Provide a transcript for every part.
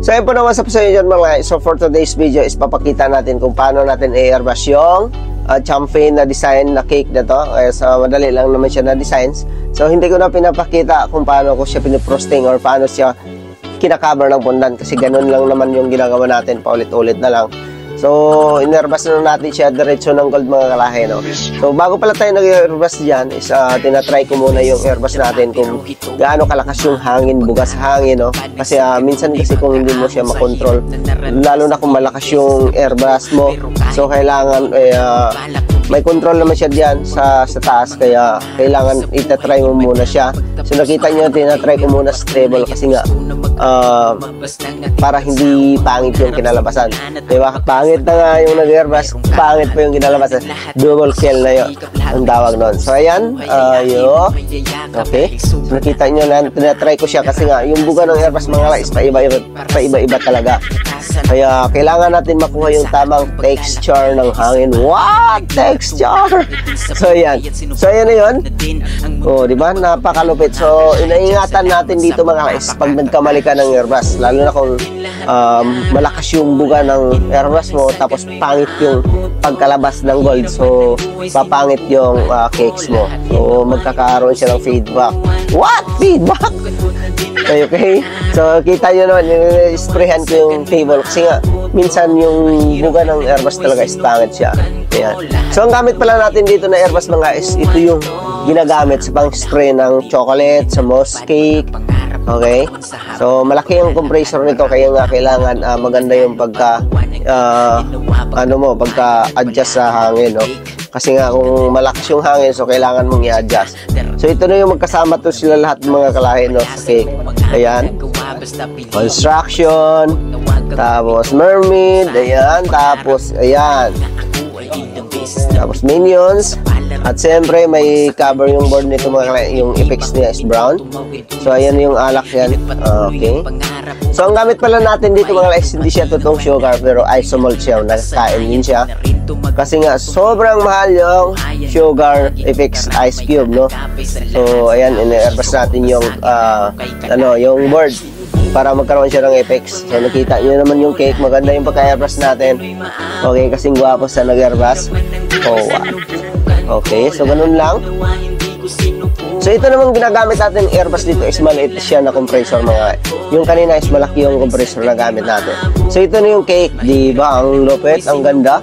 So ayun po naman sa inyo dyan mga. So for today's video is papakita natin kung paano natin i-airbrush yung chamferlain na design na cake na to. Kaya sa madali lang naman siya na designs. So hindi ko na pinapakita kung paano ko siya piniprosting or paano siya kinakover ng fondant, kasi ganun lang naman yung ginagawa natin, paulit-ulit na lang. So, in-airbrush na natin siya diretso ng gold mga kalahe, no? So, bago pala tayo nag-airbrush dyan, is tinatry ko muna yung airbrush natin kung gaano kalakas yung hangin, bugas hangin, no? Kasi minsan kasi kung hindi mo siya makontrol, lalo na kung malakas yung airbrush mo, so kailangan may control naman siya diyan sa taas, kaya kailangan itatry mo muna siya. So, nakita nyo, tinatry ko muna stable kasi nga para hindi pangit yung kinalabasan, diba? Pangit na nga yung nag-airbrush, pangit pa yung kinalabasan, double kill na yun ang tawag nun. So ayan, okay, so nakita nyo na tinatry ko siya kasi nga yung buga ng airbrush mga guys, paiba-iba talaga, kaya kailangan natin makuha yung tamang texture ng hangin. What? Texture! So ayan na yun. Diba? Napakalupit. So inaingatan natin dito mga guys pag nagkamali ka ng airbrush, lalo na kung malakas yung buga ng airbrush mo tapos pangit yung pagkalabas ng gold, so papangit yung cakes mo, so magkakaroon siya ng feedback. What? Feedback? Okay, so kita nyo naman, sprayhan ko yung table kasi nga minsan yung buga ng airbrush talaga is pangit siya. Ayan. So ang gamit pala natin dito na airbrush mga guys, ito yung ginagamit sa pang spray ng chocolate, sa moss cake. Okay, so malaki yung compressor nito, kaya nga kailangan maganda yung pagka-adjust sa hangin, no? Kasi nga kung malakas yung hangin, so kailangan mong i-adjust. So ito na yung magkasama to sila lahat mga kalahi, no, sa cake. Ayan, construction, tapos mermaid, ayan, tapos minions. At siyempre may cover yung board nito mga kalahi, yung effects niya is brown. So ayan yung alak yan. Okay, so ang gamit pala natin dito mga kalahi, hindi siya totoong sugar pero isomalt siya, nagkain din siya kasi nga sobrang mahal yung sugar effects ice cube, no? So ayan, in-airbrush natin yung yung board para magkaroon siya ng effects. So nakita nyo naman yung cake, maganda yung pagka-airbrush natin. Okay, kasing gwapo sa nag-airbrush. Oh wow. Okay, so ganun lang. So ito namang ginagamit natin airbrush dito is maliit siya na compressor mga. Yung kanina is malaki yung compressor na gamit natin. So ito na yung cake, di ba? Ang lupit, ang ganda.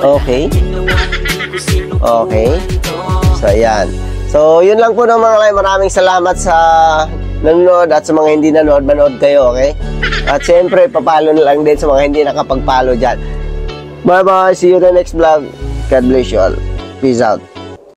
Okay. Okay. So ayan. So yun lang po ng mga kalahi. Maraming salamat sa nanonood, at sa mga hindi nanood, manood kayo, okay? At siyempre, papalo na lang din sa mga hindi nakapagpalo dyan. Bye bye, see you in the next vlog. God bless you all. Peace out.